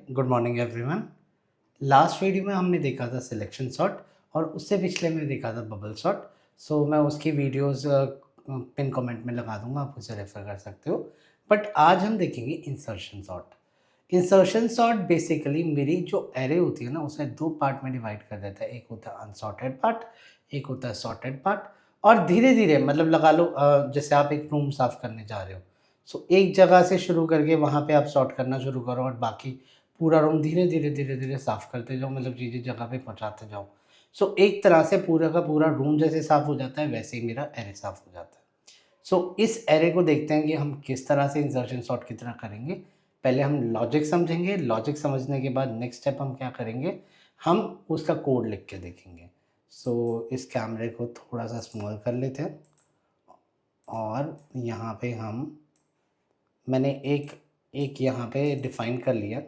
Good morning everyone. Last video में हमने देखा था सिलेक्शन सॉर्ट और उससे पिछले में देखा था बबल सॉर्ट। सो मैं उसकी वीडियोस पिन कमेंट में लगा दूंगा, आप उसे रेफर कर सकते हो। बट आज हम देखेंगे insertion sort. Insertion sort basically मेरी जो एरे होती है ना, उसे दो पार्ट में डिवाइड कर देता है। एक होता है अनसॉर्टेड पार्ट, एक होता है सॉर्टेड पार्ट। और धीरे धीरे मतलब लगा लो जैसे आप एक रूम साफ़ करने जा रहे हो, सो एक जगह से शुरू करके वहाँ पे आप सॉर्ट करना शुरू करो और बाकी पूरा रूम धीरे धीरे धीरे धीरे साफ़ करते जाओ, मतलब चीज़ें जगह पे पहुँचाते जाओ। सो एक तरह से पूरा का पूरा रूम जैसे साफ़ हो जाता है, वैसे ही मेरा एरे साफ़ हो जाता है। सो इस एरे को देखते हैं कि हम किस तरह से इंसर्शन सॉर्ट की तरह करेंगे। पहले हम लॉजिक समझेंगे, लॉजिक समझने के बाद नेक्स्ट स्टेप हम क्या करेंगे, हम उसका कोड लिख के देखेंगे। सो इस कैमरे को थोड़ा सा स्मॉल कर लेते हैं और यहाँ पे मैंने एक एक यहाँ पे डिफ़ाइन कर लिया,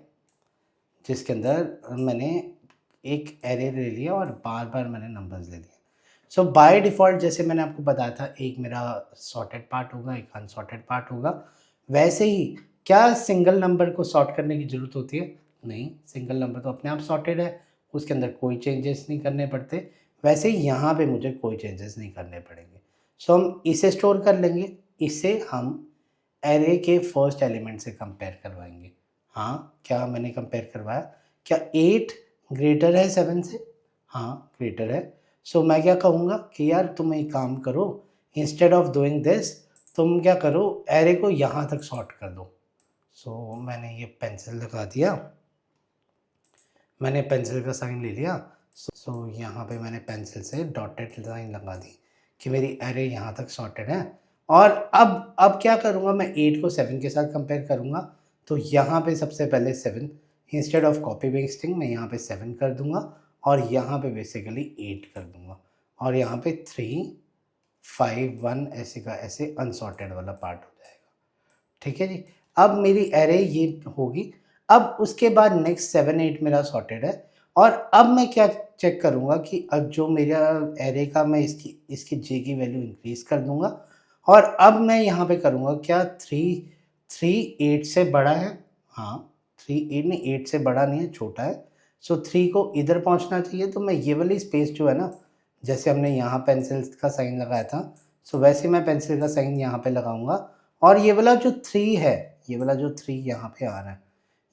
जिसके अंदर मैंने एक एरे ले लिया और बार-बार मैंने नंबर्स ले लिए। सो बाय डिफ़ॉल्ट जैसे मैंने आपको बताया था, एक मेरा सॉर्टेड पार्ट होगा, एक अनसॉर्टेड पार्ट होगा। वैसे ही क्या सिंगल नंबर को सॉर्ट करने की ज़रूरत होती है? नहीं, सिंगल नंबर तो अपने आप सॉर्टेड है, उसके अंदर कोई चेंजेस नहीं करने पड़ते। वैसे ही यहाँ पे मुझे कोई चेंजेस नहीं करने पड़ेंगे। सो हम इसे स्टोर कर लेंगे, इसे हम एरे के फर्स्ट एलिमेंट से कंपेयर करवाएँगे। हाँ, क्या मैंने कंपेयर करवाया? क्या 8 ग्रेटर है 7 से? हाँ, ग्रेटर है। सो मैं क्या कहूँगा कि यार तुम एक काम करो, इंस्टेड ऑफ डूइंग दिस तुम क्या करो, एरे को यहाँ तक सॉर्ट कर दो। सो मैंने ये पेंसिल लगा दिया, मैंने पेंसिल का साइन ले लिया। सो यहाँ पे मैंने पेंसिल से डॉटेड लाइन लगा दी कि मेरी एरे यहाँ तक सॉर्टेड है। और अब क्या करूँगा, मैं 8 को 7 के साथ कंपेयर करूँगा। तो यहाँ पे सबसे पहले 7, इंस्टेड ऑफ कॉपी पेस्टिंग मैं यहाँ पे 7 कर दूँगा और यहाँ पे बेसिकली 8 कर दूँगा और यहाँ पे 3, 5, 1 ऐसे का ऐसे अनसॉर्टेड वाला पार्ट हो जाएगा। ठीक है जी। अब मेरी एरे ये होगी। अब उसके बाद नेक्स्ट 7, 8 मेरा सॉर्टेड है और अब मैं क्या चेक करूँगा कि अब जो मेरा एरे का मैं इसकी इसकी जे की वैल्यू इंक्रीज़ कर दूँगा और अब मैं यहाँ पे करूँगा क्या 3 8 से बड़ा है? हाँ, 3 8 नहीं, 8 से बड़ा नहीं है, छोटा है। सो 3 को इधर पहुँचना चाहिए, तो मैं ये वाली स्पेस जो है ना, जैसे हमने यहाँ पेंसिल का साइन लगाया था, सो वैसे मैं पेंसिल का साइन यहाँ पे लगाऊँगा और ये वाला जो 3 है, ये वाला जो 3 यहाँ पे आ रहा है,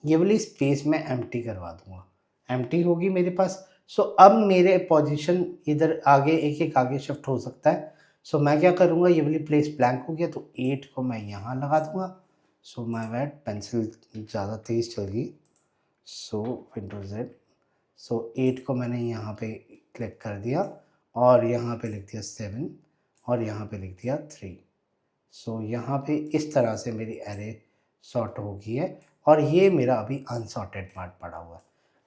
ये वाली स्पेस मैं एम्प्टी करवा दूँगा। एम्प्टी होगी मेरे पास। सो अब मेरे पोजीशन इधर आगे एक-एक आगे शिफ्ट हो सकता है। सो मैं क्या करूँगा, ये वाली प्लेस ब्लैंक हो गया तो 8 को मैं यहाँ लगा दूँगा। सो माय बैड, पेंसिल ज़्यादा तेज़ चल गई। सो विंडोज़ ज़ेड, सो 8 को मैंने यहाँ पे क्लिक कर दिया और यहाँ पे लिख दिया 7 और यहाँ पे लिख दिया 3। सो यहाँ पे इस तरह से मेरी एरे सॉर्ट हो गई है और ये मेरा अभी अनसॉर्टेड पार्ट पड़ा हुआ है।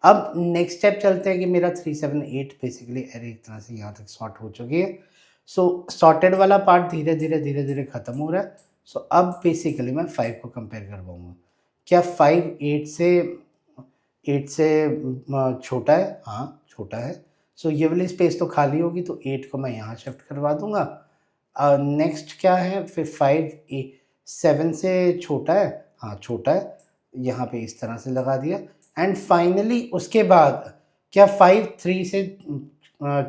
अब नेक्स्ट स्टेप चलते हैं कि मेरा 3, 7, 8 बेसिकली एरे एक तरह से यहाँ तक सॉर्ट हो चुकी है। सो सॉर्टेड वाला पार्ट धीरे धीरे खत्म हो रहा है। सो अब बेसिकली मैं 5 को कंपेयर करवाऊँगा। क्या 5 8 से छोटा है? हाँ, छोटा है। सो ये वाली स्पेस तो खाली होगी तो 8 को मैं यहाँ शिफ्ट करवा दूँगा। नेक्स्ट क्या है फिर 5 7 से छोटा है? हाँ, छोटा है। यहाँ पे इस तरह से लगा दिया एंड फाइनली उसके बाद क्या 5 3 से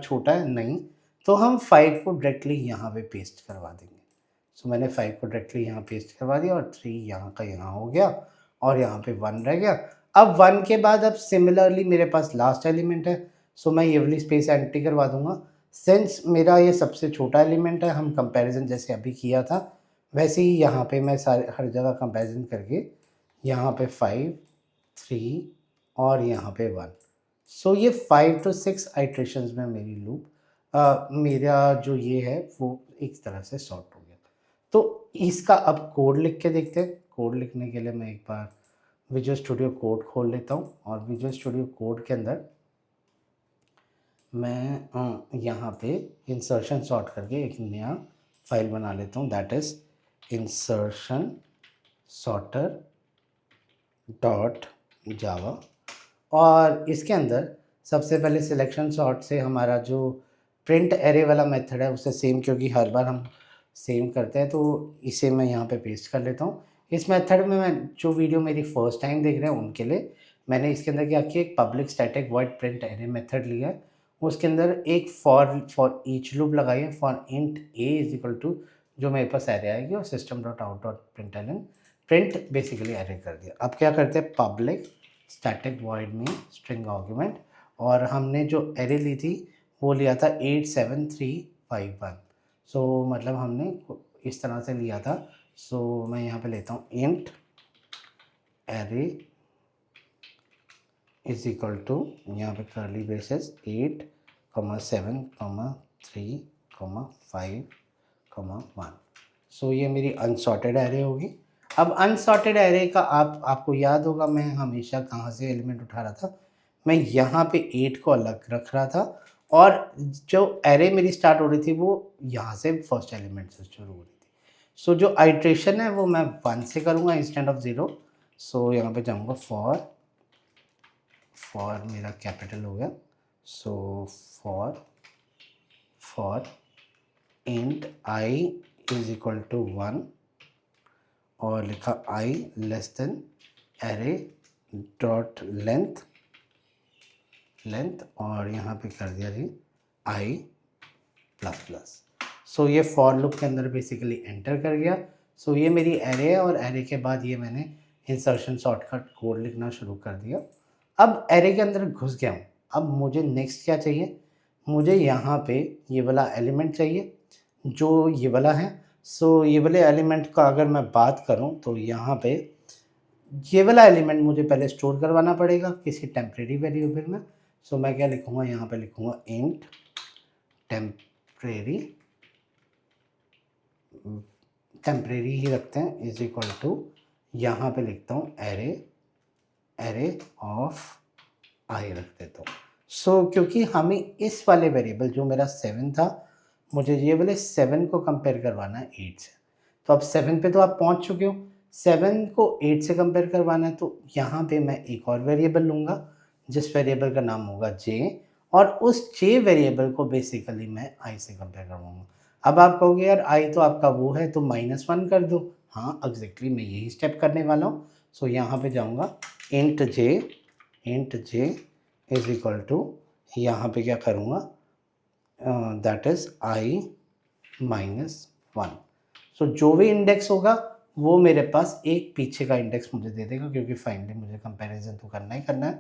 छोटा है? नहीं। तो हम 5 को डायरेक्टली यहाँ पे पेस्ट करवा देंगे। सो मैंने 5 को डायरेक्टली यहाँ पेस्ट करवा दिया और 3 यहाँ का यहाँ हो गया और यहाँ पे 1 रह गया। अब 1 के बाद अब सिमिलरली मेरे पास लास्ट एलिमेंट है, सो मैं ये वाली स्पेस एम्प्टी करवा दूँगा। सिंस मेरा ये सबसे छोटा एलिमेंट है, हम कंपैरिज़न जैसे अभी किया था, वैसे ही यहाँ पे मैं सारे हर जगह कंपैरिज़न करके यहाँ पे 5, 3 और यहाँ पे 1। सो ये 5 to 6 आइटरेशंस में मेरी लूप मेरा जो ये है वो एक तरह से सॉर्ट हो गया। तो इसका अब कोड लिख के देखते हैं। कोड लिखने के लिए मैं एक बार विजुअल स्टूडियो कोड खोल लेता हूँ और विजुअल स्टूडियो कोड के अंदर मैं यहाँ पे इंसर्शन सॉर्ट करके एक नया फाइल बना लेता हूँ, that is insertion sorter dot जावा। और इसके अंदर सबसे पहले सिलेक्शन सॉर्ट से हमारा जो प्रिंट एरे वाला मेथड है उसे सेम, क्योंकि हर बार हम सेम करते हैं तो इसे मैं यहाँ पे पेस्ट कर लेता हूँ। इस मेथड में मैं जो वीडियो मेरी फर्स्ट टाइम देख रहे हैं उनके लिए मैंने इसके अंदर क्या किया, एक public static void print array method लिया है, उसके अंदर एक फॉर ईच लूप लगाई है, for int a is equal to जो मेरे पास एरे आएगी और system dot out dot print basically array कर दिया। अब क्या करते हैं, पब्लिक स्टैटिक वॉइड में स्ट्रिंग आर्गुमेंट, और हमने जो एरे ली थी वो लिया था 87351। सो मतलब हमने इस तरह से लिया था। सो मैं यहाँ पे लेता हूँ int array is equal to, यहाँ पे करली ब्रेसेस 8, 7, 3, 5, 1। सो ये मेरी अनसॉर्टेड एरे होगी। अब अनसॉर्टेड एरे का आपको याद होगा मैं हमेशा कहाँ से एलिमेंट उठा रहा था, मैं यहाँ पे 8 को अलग रख रहा था, और जो एरे मेरी स्टार्ट हो रही थी वो यहाँ से फर्स्ट एलिमेंट से शुरू हो रही थी। सो जो आइट्रेशन है वो मैं 1 से करूँगा इंस्टेंट ऑफ 0। सो यहाँ पे जाऊँगा फॉर मेरा कैपिटल हो गया। So for int I is equal to 1, और लिखा I less than array dot length, और यहाँ पे कर दिया जी आई प्लस प्लस। सो ये फॉर लूप के अंदर बेसिकली एंटर कर गया। सो ये मेरी एरे है, और एरे के बाद ये मैंने इंसर्शन शॉर्टकट कोड लिखना शुरू कर दिया। अब एरे के अंदर घुस गया हूँ। अब मुझे नेक्स्ट क्या चाहिए, मुझे यहाँ पे ये वाला एलिमेंट चाहिए जो ये वाला है। सो ये वाले एलिमेंट का अगर मैं बात करूँ तो यहाँ पे ये वाला एलिमेंट मुझे पहले स्टोर करवाना पड़ेगा किसी टेम्परेरी वेरिएबल में। सो मैं क्या लिखूँगा, यहाँ पे लिखूँगा इंट टेम्परेरी ही रखते हैं इज इक्वल टू, यहाँ पे लिखता हूँ एरे ऑफ आई रख देता हूँ। सो क्योंकि हमें इस वाले वेरिएबल जो मेरा 7 था, मुझे ये वाले 7 को कंपेयर करवाना है 8 से। तो अब 7 पे तो आप पहुँच चुके हो, 7 को 8 से कंपेयर करवाना है, तो यहाँ पे मैं एक और वेरिएबल लूँगा जिस वेरिएबल का नाम होगा जे, और उस जे वेरिएबल को बेसिकली मैं आई से कंपेयर करवाऊँगा। अब आप कहोगे यार आई तो आपका वो है तो -1 कर दो। हाँ एग्जैक्टली मैं यही स्टेप करने वाला हूँ। सो यहाँ पे जाऊँगा int j is equal to, यहाँ पे क्या करूँगा, दैट इज़ आई -1। सो जो भी इंडेक्स होगा वो मेरे पास एक पीछे का इंडेक्स मुझे दे देगा, क्योंकि फाइनली मुझे कंपैरिजन तो करना ही करना है।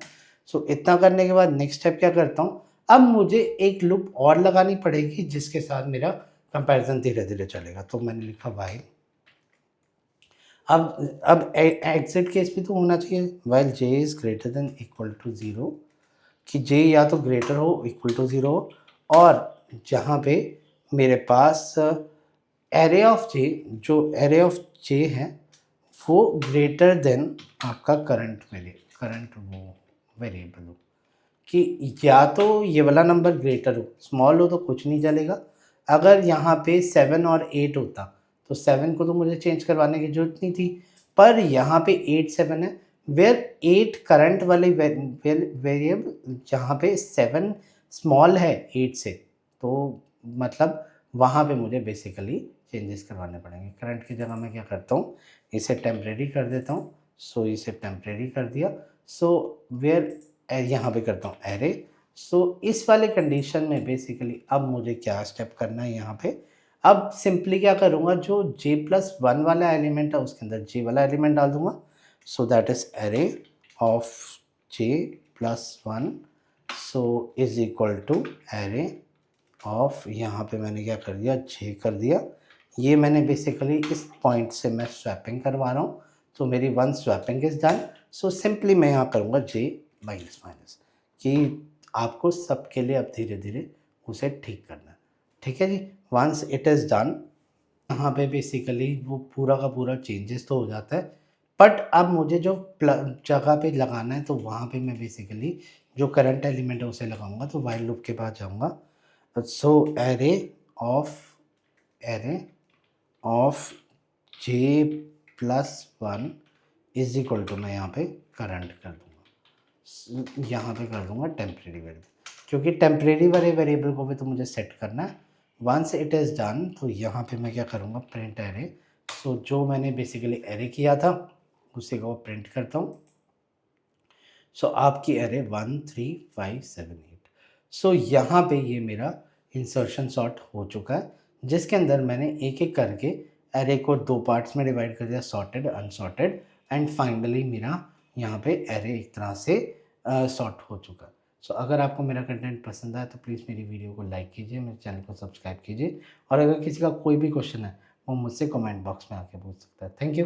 सो इतना करने के बाद नेक्स्ट स्टेप क्या करता हूँ, अब मुझे एक लूप और लगानी पड़ेगी जिसके साथ मेरा कंपैरिजन धीरे धीरे चलेगा। तो मैंने लिखा वाइल, अब एग्जिट केस भी तो होना चाहिए, while j is greater than equal to 0, कि जे या तो ग्रेटर हो इक्वल टू 0 हो, और जहाँ पे मेरे पास एरे ऑफ जे, जो एरे ऑफ जे है वो ग्रेटर देन आपका करंट वो वेरिएबल हो, कि या तो ये वाला नंबर ग्रेटर हो, स्मॉल हो तो कुछ नहीं चलेगा। अगर यहाँ पे 7 और 8 होता तो 7 को तो मुझे चेंज करवाने की जरूरत नहीं थी, पर यहाँ पे 8 7 है, वेयर 8 करंट वाले वेरिएबल, जहाँ पे 7 स्मॉल है 8 से, तो मतलब वहाँ पे मुझे बेसिकली चेंजेस करवाने पड़ेंगे। करंट की जगह मैं क्या करता हूँ, इसे टेम्परेरी कर देता हूँ। सो इसे टेम्परेरी कर दिया। सो वेयर यहाँ पे करता हूँ एरे। सो इस वाले कंडीशन में बेसिकली अब मुझे क्या स्टेप करना है, यहाँ पे अब सिंपली क्या करूँगा, जो j+1 वाला एलिमेंट है उसके अंदर j वाला एलिमेंट डाल दूँगा। So that is array of j+1 so is equal to array of, यहाँ पे मैंने क्या कर दिया, j कर दिया। ये मैंने बेसिकली इस पॉइंट से मैं स्वैपिंग करवा रहा हूँ, तो मेरी 1 swapping is done. So simply मैं यहाँ करूँगा j माइनस, कि आपको सबके लिए अब धीरे धीरे उसे ठीक करना है। ठीक है जी, वंस इट इज़ डन, यहाँ पे बेसिकली वो पूरा का पूरा चेंजेस तो हो जाता है, बट अब मुझे जो जगह पे लगाना है तो वहाँ पे मैं बेसिकली जो करंट एलिमेंट है उसे लगाऊंगा। तो वाइल लूप के पास जाऊँगा। So array of j+1 is equal to, मैं यहाँ पे करंट कर दूँगा, यहाँ पे कर दूँगा टेम्परेरी वेरिएबल, क्योंकि टेम्परेरी वाले वेरिएबल को भी तो मुझे सेट करना है। वंस इट इज़ डन, तो यहाँ पे मैं क्या करूँगा, प्रिंट एरे। सो जो मैंने बेसिकली एरे किया था उसी को प्रिंट करता हूँ। सो आपकी एरे 1 3 5 7 8। सो यहाँ पे ये मेरा इंसर्शन सॉर्ट हो चुका है, जिसके अंदर मैंने एक-एक करके एरे को 2 पार्ट्स में डिवाइड कर दिया, सॉर्टेड, अनसॉर्टेड, एंड फाइनली मेरा यहाँ पे एरे एक तरह से सॉर्ट हो चुका है। सो अगर आपको मेरा कंटेंट पसंद आया तो प्लीज़ मेरी वीडियो को लाइक कीजिए, मेरे चैनल को सब्सक्राइब कीजिए, और अगर किसी का कोई भी क्वेश्चन है वो मुझसे कमेंट बॉक्स में आके पूछ सकता है। Thank you.